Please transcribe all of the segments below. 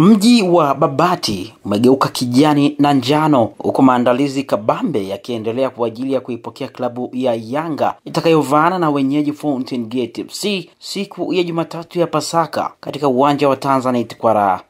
Mji wa Babati umegeuka kijani na njano huko maandalizi kabambe yakiendelea kwa ajili ya kuipokea klabu ya Yanga itakayovaana na wenyeji Fountain Gate FC siku ya Jumatatu ya Pasaka katika uwanja wa Tanzanite kwa Raha.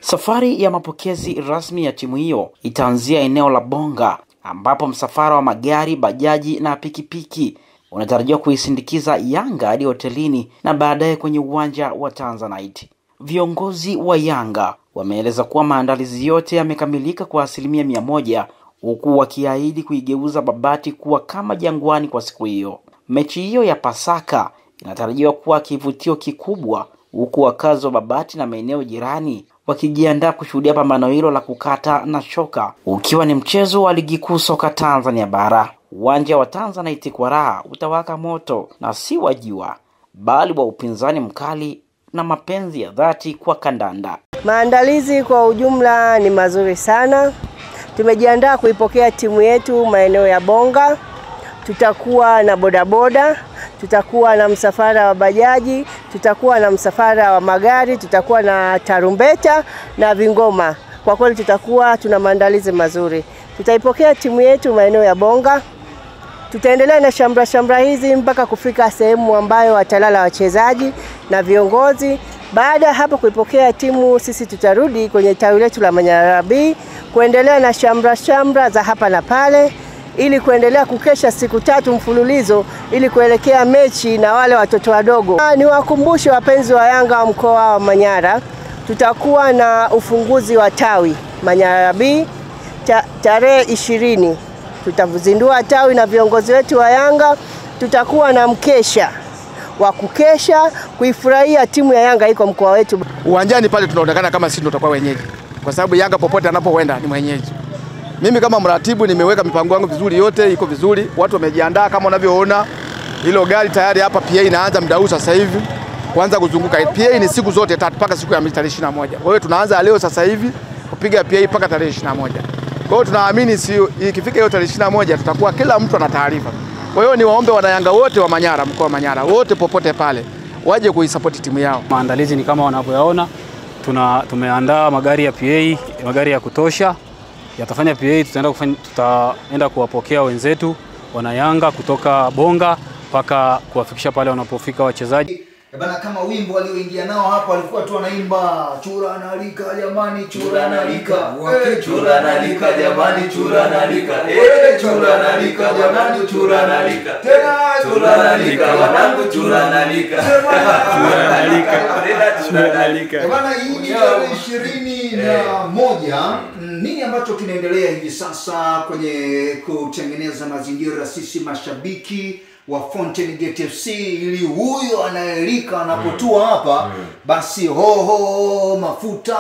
Safari ya mapokezi rasmi ya timu hiyo itaanzia eneo la Bonga ambapo msafara wa magari, bajaji na pikipiki unatarajiwa kuisindikiza Yanga hadi hotelini na baadaye kwenye uwanja wa Tanzanite. Viongozi wa Yanga wameeleza kuwa maandalizi yote yamekamilika kwa 100%, huku wakiahidi kuigeuza Babati kuwa kama Jangwani kwa siku hiyo. Mechi hiyo ya Pasaka inatarajiwa kuwa kivutio kikubwa, huku wakazi wa Babati na maeneo jirani wakijiandaa kushuhudia pambano hilo la kukata na shoka, ukiwa ni mchezo wa ligi kuu soka Tanzania bara. Uwanja wa Tanzanite kwa Raha utawaka moto na si wa jua, bali wa upinzani mkali na mapenzi ya dhati kwa kandanda. Maandalizi kwa ujumla ni mazuri sana. Tumejiandaa kuipokea timu yetu maeneo ya Bonga. Tutakuwa na bodaboda, tutakuwa na msafara wa bajaji, tutakuwa na msafara wa magari, tutakuwa na tarumbeta na vingoma. Kwa kweli tuna maandalizi mazuri. Tutaipokea timu yetu maeneo ya Bonga. Tutaendelea na shamra hizi mpaka kufika sehemu ambayo watalala wachezaji na viongozi. Baada ya hapo kuipokea timu, sisi tutarudi kwenye tawi letu la Manyara B kuendelea na shamra za hapa na pale, ili kuendelea kukesha siku 3 mfululizo ili kuelekea mechi na wale watoto wadogo. Ni wakumbushe wapenzi wa Yanga wa mkoa wa Manyara, tutakuwa na ufunguzi wa tawi Manyara B tarehe 20. Tutazindua tawi na viongozi wetu wa Yanga. Tutakuwa na mkesha wa kukesha kuifurahia timu ya Yanga iko mkoa wetu. Uwanjani pale tunaonekana kama sisi ndio tutakuwa wenyeji, kwa sababu Yanga popote anapoenda ni mwenyeji. Mimi kama mratibu nimeweka mipango yangu vizuri, yote iko vizuri. Watu wamejiandaa kama unavyoona. Hilo gari tayari hapa PA inaanza muda huu sasa hivi kuanza kuzunguka. PA ni siku zote 3 mpaka siku ya tarehe 21. Kwa hiyo tunaanza leo sasa hivi kupiga PA mpaka tarehe 21. Kwa hiyo tunaamini ikifika hiyo tarehe 21 tutakuwa kila mtu ana taarifa. Kwa hiyo ni waombe wana Yanga wote wa Manyara, mkoa wa Manyara wote popote pale waje kuisupport timu yao. Maandalizi ni kama wanavyoyaona. Tumeandaa magari ya PA, magari ya kutosha. Yatafanya PA, tutaenda kuwapokea wenzetu wana Yanga kutoka Bonga mpaka kuwafikisha pale wanapofika wachezaji. Bana, kama wimbo walioingia nao hapa walikuwa tu wanaimba chura analika jamani, chura analika, chura analika jamani, chura analika, chura analika jamani, chura analika, tena chura analika wanangu, chura analika, chura analika, chura analika. Bana, hii ni 21. Nini ambacho kinaendelea hivi sasa kwenye kutengeneza mazingira sisi mashabiki wa Fountain Gate FC ili huyo anaelika anapotua hapa basi hoho mafuta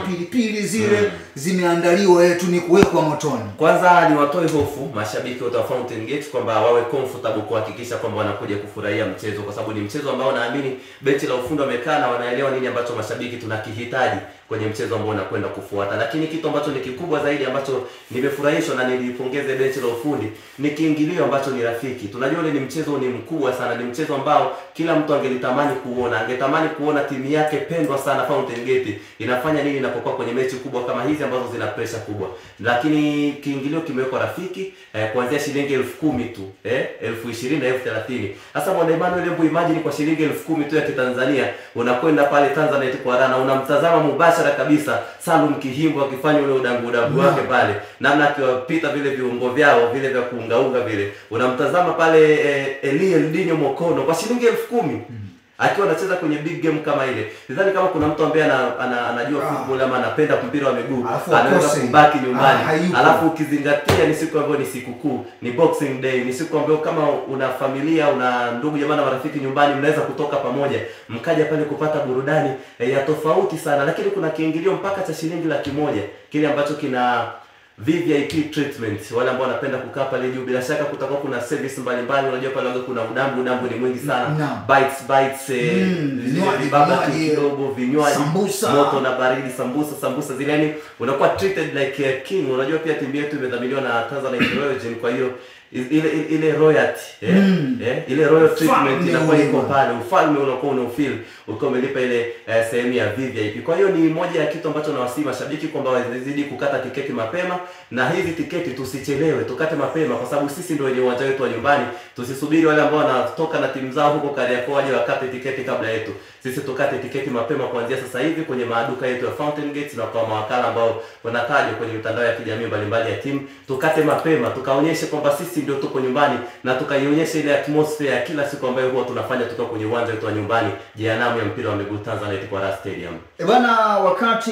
pilipili zile zimeandaliwa yetu ni kuwekwa motoni. Kwanza ni watoe hofu mashabiki wa Fountain Gate kwamba wawe comfortable kuhakikisha kwamba wanakuja kufurahia mchezo, kwa sababu ni mchezo ambao naamini benchi la ufundi wamekaa na wanaelewa nini ambacho mashabiki tunakihitaji kwenye mchezo ambao unakwenda kufuata. Lakini kitu ambacho ni kikubwa zaidi ambacho nimefurahishwa na nilipongeze benchi la ufundi ni kiingilio ambacho ni rafiki. Tunajua ni mchezo ni mkubwa sana, ni mchezo ambao kila mtu angelitamani kuona. Angetamani kuona timu yake pendwa sana Fountain Gate inafanya nini inapokuwa kwenye mechi kubwa kama hizi ambazo zina pressure kubwa. Lakini kiingilio kimewekwa rafiki kuanzia shilingi 10,000 tu, 20,000 na 30,000. Sasa Bwana Emmanuel, hebu imagine kwa shilingi 10,000 tu ya Kitanzania unakwenda pale Tanzanite kwa Raha na unamtazama mubashara kabisa Salum Kihimbo akifanya ule udangu wake pale, namna akiwapita vile viungo vyao vile vya kuungaunga vile, unamtazama pale Eldinho Mokono kwa shilingi 10,000 akiwa anacheza kwenye big game kama ile. Sidhani kama kuna mtu ambaye anajua football ama anapenda mpira wa miguu anaweza kubaki nyumbani. Alafu ukizingatia ni siku ambayo ni sikukuu, ni Boxing Day, ni siku ambayo kama una familia, una ndugu jamaa na marafiki nyumbani, mnaweza kutoka pamoja mkaja pale kupata burudani ya tofauti sana. Lakini kuna kiingilio mpaka cha shilingi 100,000 kile ambacho kina VVIP treatment. Wale ambao wanapenda kukaa pale juu, bila shaka kutakuwa kuna service mbalimbali. Unajua pale kuna udambu ni mwingi sana. Bites baba kidogo, vinywaji moto na baridi, sambusa zile, yani unakuwa treated like a king. Unajua pia timu yetu imedhaminiwa na Tanzania Television, kwa hiyo ile royalty ile royal treatment inakuwa iko pale, ufalme unakuwa unafeel ukiwa umelipa ile sehemu ya VIP. Kwa hiyo ni moja ya kitu ambacho nawasihi mashabiki kwamba wazidi kukata tiketi mapema, na hizi tiketi tusichelewe, tukate mapema kwa sababu sisi ndio wenye uwanja wetu wa nyumbani. Tusisubiri wale ambao wanatoka na timu zao huko Kariakoo waje wakate tiketi kabla yetu. Sisi tukate tiketi mapema kuanzia sasa hivi kwenye maduka yetu ya Fountain Gate na kwa mawakala ambao wanatajwa kwenye mitandao ya kijamii mbalimbali ya timu. Tukate mapema, tukaonyeshe kwamba sisi ndio tuko nyumbani na tukaionyesha ile atmosphere ya kila siku ambayo huwa tunafanya tukiwa kwenye uwanja wetu wa nyumbani, Jehanamu ya mpira wa miguu Tanzanite kwa Stadium. Bwana, wakati